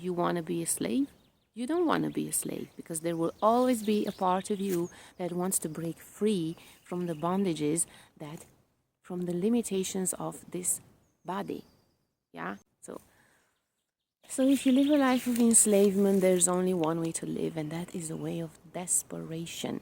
You want to be a slave? You don't want to be a slave, because there will always be a part of you that wants to break free from the bondages, that from the limitations of this body. Yeah? So if you live a life of enslavement, there's only one way to live, and that is a way of desperation.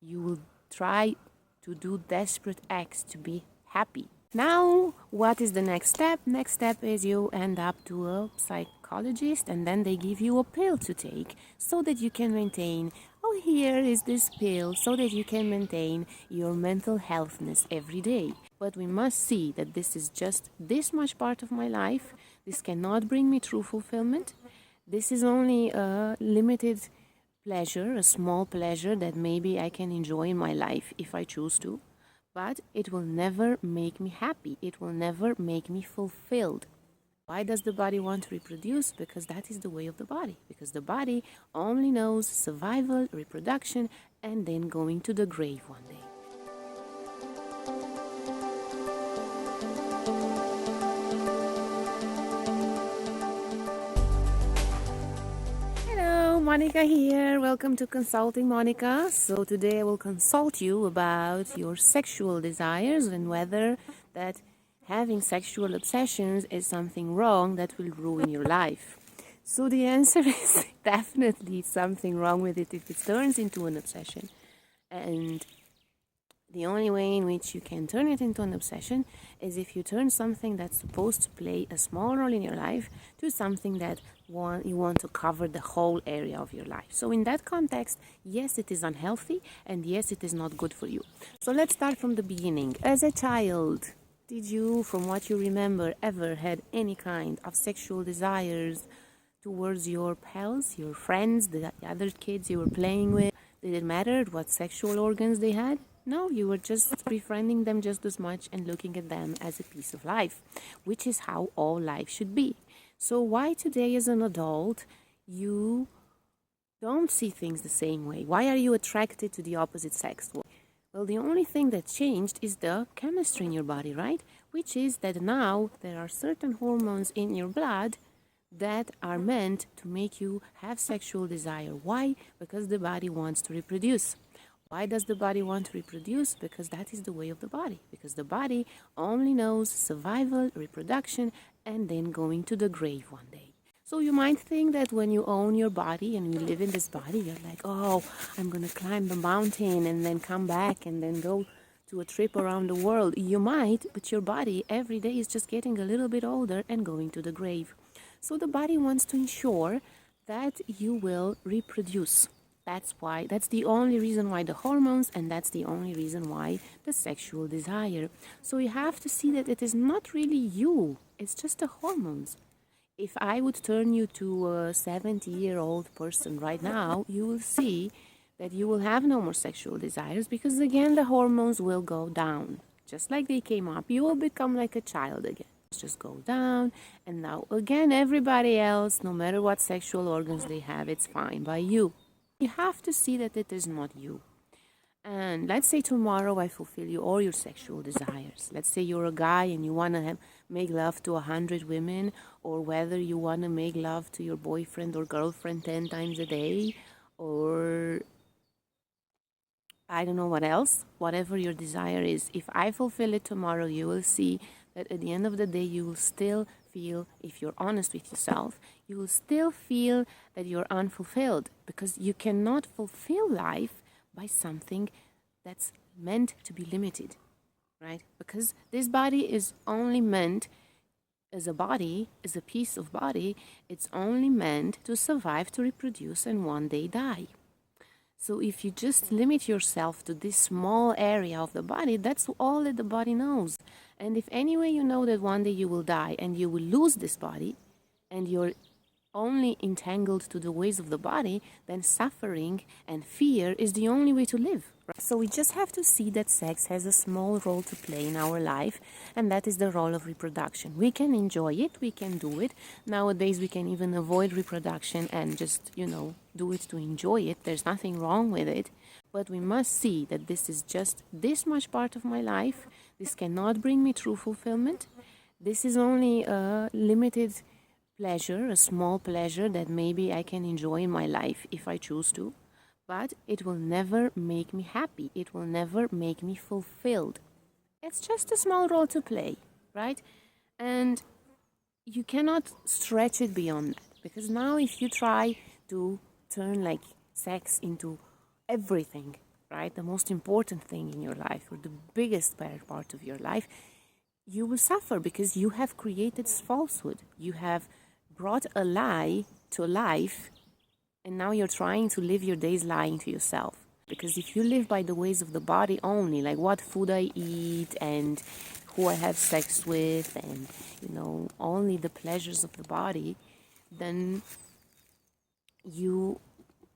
You will try to do desperate acts to be happy. Now, what is the next step? Next step is you end up to a psychologist, and then they give you a pill to take so that you can maintain. Oh, here is this pill so that you can maintain your mental healthness every day. But we must see that this is just this much part of my life. This cannot bring me true fulfillment. This is only a limited pleasure, a small pleasure that maybe I can enjoy in my life if I choose to, but it will never make me happy. It will never make me fulfilled. Why does the body want to reproduce? Because that is the way of the body. Because the body only knows survival, reproduction, and then going to the grave one day. Monica here. Welcome to Consulting Monica. So today I will consult you about your sexual desires and whether that having sexual obsessions is something wrong that will ruin your life. So the answer is definitely something wrong with it if it turns into an obsession. And the only way in which you can turn it into an obsession is if you turn something that's supposed to play a small role in your life to something that you want to cover the whole area of your life. So in that context, yes, it is unhealthy, and yes, it is not good for you. So let's start from the beginning. As a child, did you, from what you remember, ever had any kind of sexual desires towards your pals, your friends, the other kids you were playing with? Did it matter what sexual organs they had? No, you were just befriending them just as much and looking at them as a piece of life, which is how all life should be. So why today as an adult you don't see things the same way? Why are you attracted to the opposite sex? Well, the only thing that changed is the chemistry in your body, right? Which is that now there are certain hormones in your blood that are meant to make you have sexual desire. Why? Because the body wants to reproduce. Why does the body want to reproduce? Because that is the way of the body. Because the body only knows survival, reproduction, and then going to the grave one day. So you might think that when you own your body and you live in this body, you're like, oh, I'm going to climb the mountain and then come back and then go to a trip around the world. You might, but your body every day is just getting a little bit older and going to the grave. So the body wants to ensure that you will reproduce. That's the only reason why the hormones, and that's the only reason why the sexual desire. So you have to see that it is not really you, it's just the hormones. If I would turn you to a 70-year-old person right now, you will see that you will have no more sexual desires, because again the hormones will go down. Just like they came up, you will become like a child again. Just go down, and now again everybody else, no matter what sexual organs they have, it's fine by you. You have to see that it is not you. And let's say tomorrow I fulfill you all your sexual desires. Let's say you're a guy and you want to make love to 100 women, or whether you want to make love to your boyfriend or girlfriend 10 times a day, or I don't know what else, whatever your desire is. If I fulfill it tomorrow, you will see that at the end of the day, you will still feel, if you're honest with yourself, you will still feel that you're unfulfilled, because you cannot fulfill life by something that's meant to be limited, right? Because this body is only meant as a body, as a piece of body, it's only meant to survive, to reproduce, and one day die. So if you just limit yourself to this small area of the body, that's all that the body knows. And if anyway you know that one day you will die and you will lose this body, and you're only entangled to the ways of the body, then suffering and fear is the only way to live. Right? So we just have to see that sex has a small role to play in our life, and that is the role of reproduction. We can enjoy it, we can do it. Nowadays we can even avoid reproduction and just, do it to enjoy it. There's nothing wrong with it. But we must see that this is just this much part of my life. This cannot bring me true fulfillment. This is only a limited pleasure, a small pleasure that maybe I can enjoy in my life if I choose to, but it will never make me happy. It will never make me fulfilled. It's just a small role to play, right? And you cannot stretch it beyond that, because now if you try to turn like sex into everything, right, the most important thing in your life or the biggest part of your life, you will suffer because you have created falsehood. You have brought a lie to life, and now you're trying to live your days lying to yourself. Because if you live by the ways of the body only, like what food I eat and who I have sex with, and only the pleasures of the body, then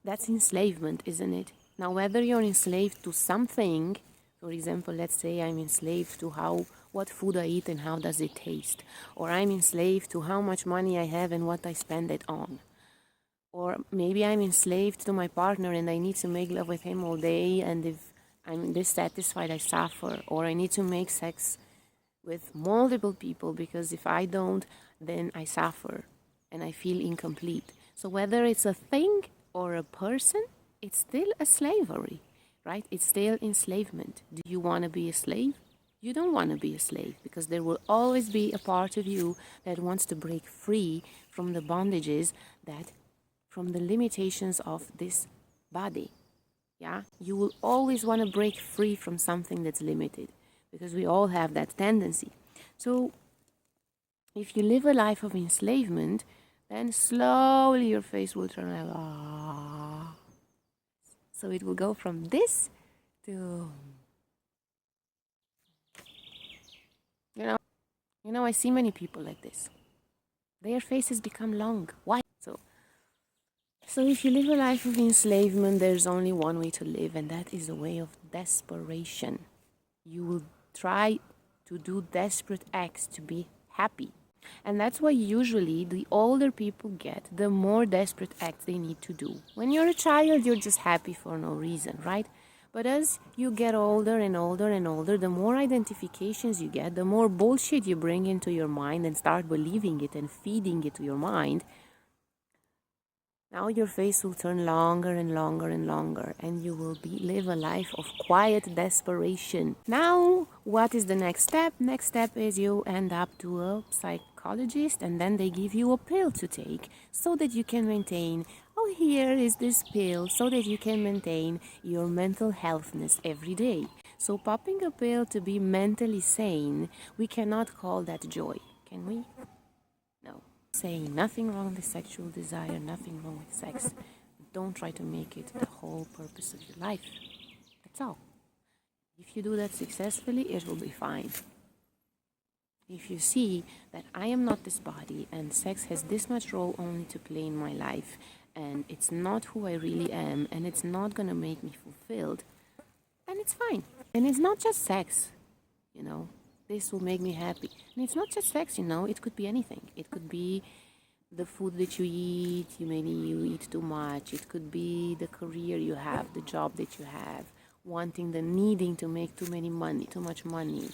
that's enslavement, isn't it? Now, whether you're enslaved to something, for example, let's say I'm enslaved to what food I eat and how does it taste, or I'm enslaved to how much money I have and what I spend it on. Or maybe I'm enslaved to my partner and I need to make love with him all day, and if I'm dissatisfied, I suffer. Or I need to make sex with multiple people because if I don't, then I suffer and I feel incomplete. So whether it's a thing or a person, it's still a slavery, right? It's still enslavement. Do you want to be a slave? You don't want to be a slave, because there will always be a part of you that wants to break free from the bondages from the limitations of this body. Yeah, you will always want to break free from something that's limited, because we all have that tendency. So if you live a life of enslavement, then slowly your face will turn like ah. So it will go from this to I see many people like this. Their faces become long. Why? So if you live a life of enslavement, there's only one way to live, and that is a way of desperation. You will try to do desperate acts to be happy. And that's why usually the older people get, the more desperate acts they need to do. When you're a child, you're just happy for no reason, right? But as you get older and older and older, the more identifications you get, the more bullshit you bring into your mind and start believing it and feeding it to your mind. Now your face will turn longer and longer and longer, and you will live a life of quiet desperation. Now, what is the next step? Next step is you end up to a psychologist, and then they give you a pill to take so that you can maintain, oh, here is this pill, so that you can maintain your mental healthness every day. So popping a pill to be mentally sane, we cannot call that joy, can we? No. Saying nothing wrong with sexual desire, nothing wrong with sex. Don't try to make it the whole purpose of your life. That's all. If you do that successfully, it will be fine. If you see that I am not this body and sex has this much role only to play in my life, and it's not who I really am, and it's not gonna make me fulfilled, then it's fine. And it's not just sex, this will make me happy. And it's not just sex, it could be anything. It could be the food that you eat, maybe you eat too much. It could be the career you have, the job that you have, needing to make too much money,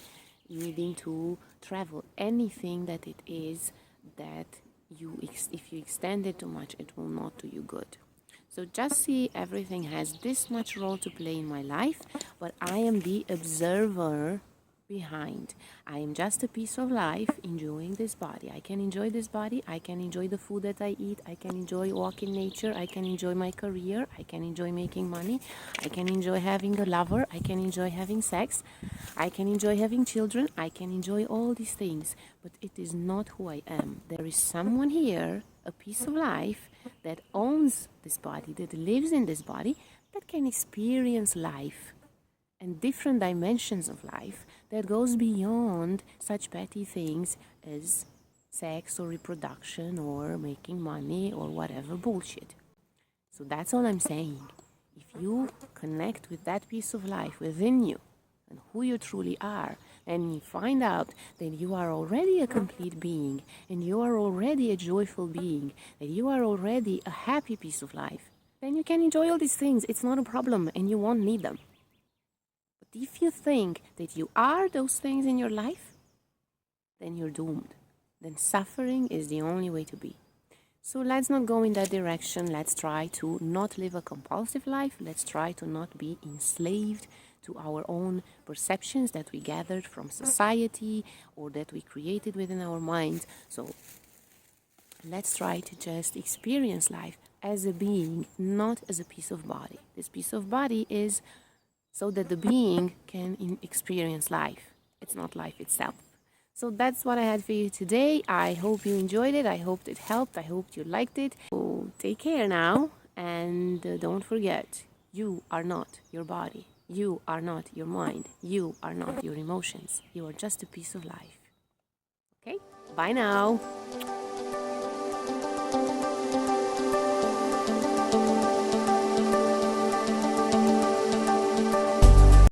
needing to travel. Anything that it is that if you extend it too much, it will not do you good. So just see, everything has this much role to play in my life, but I am the observer behind. I am just a piece of life enjoying this body. I can enjoy this body. I can enjoy the food that I eat. I can enjoy walking nature. I can enjoy my career. I can enjoy making money. I can enjoy having a lover. I can enjoy having sex. I can enjoy having children. I can enjoy all these things, but it is not who I am. There is someone here, a piece of life, that owns this body, that lives in this body, that can experience life and different dimensions of life that goes beyond such petty things as sex or reproduction or making money or whatever bullshit. So that's all I'm saying. If you connect with that piece of life within you and who you truly are, and you find out that you are already a complete being, and you are already a joyful being, that you are already a happy piece of life, then you can enjoy all these things. It's not a problem, and you won't need them. But if you think that you are those things in your life, then you're doomed. then suffering is the only way to be. So let's not go in that direction. Let's try to not live a compulsive life. Let's try to not be enslaved to our own perceptions that we gathered from society or that we created within our minds. So let's try to just experience life as a being, not as a piece of body. This piece of body is so that the being can experience life. It's not life itself. So that's what I had for you today. I hope you enjoyed it. I hope it helped. I hope you liked it. So take care now. And don't forget, you are not your body. You are not your mind. You are not your emotions. You are just a piece of life. Okay? Bye now.